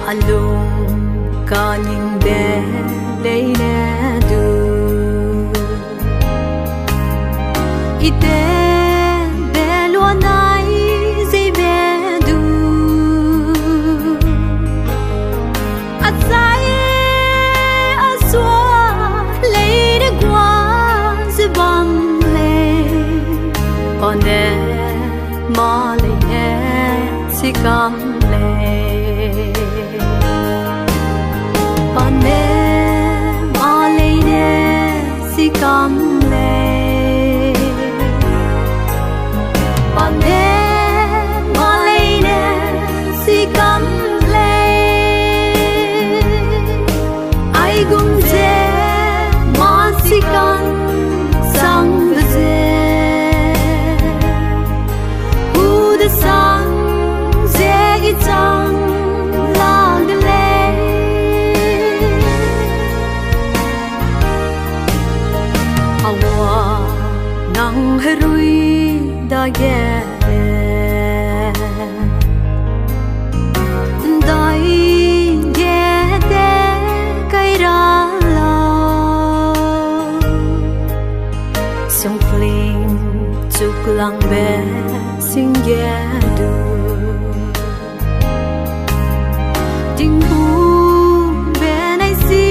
alung kaning be leine du ite be lo nai ze be du atsai aswa leine gwa ze bam le pone ma leine si kam le pane ma leine si kam le pane ma leine si kam le ai gung je ma si kan sang de hu de sang je i chang lang de le awa nang herui da ge dai ge de kai ra la song fling chuk lang be sing ge du ding bu be nai si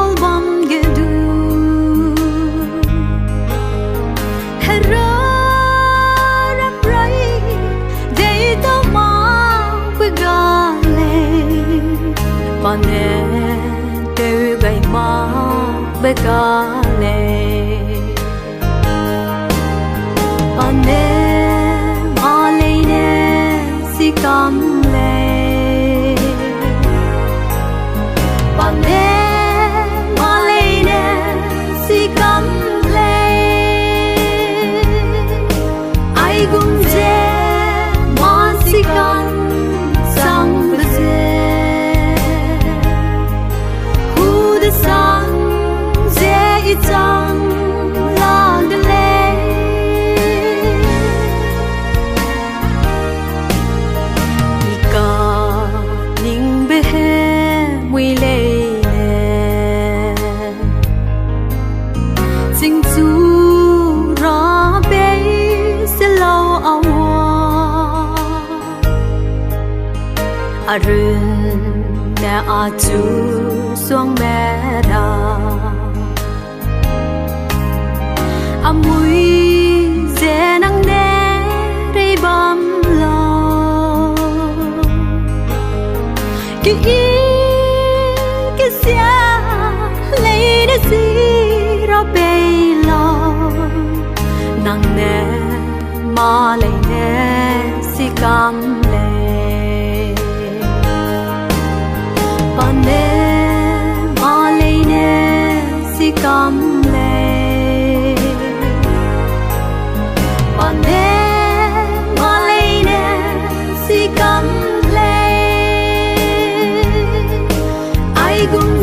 ol bam ge du hera rap rai de to ma ku ga le pane te gai ma be ga le pane ma leine si kam le pane ma leine si kam le ai gung je ma si kan sang de hu de sang je i chang lang de le arun na aju suang mera amui zenang ne re bam lo ki sia le de si ra be lo nang ne ma le ne si kam le pane ma leine si kam le pane ma leine si kam le ai gung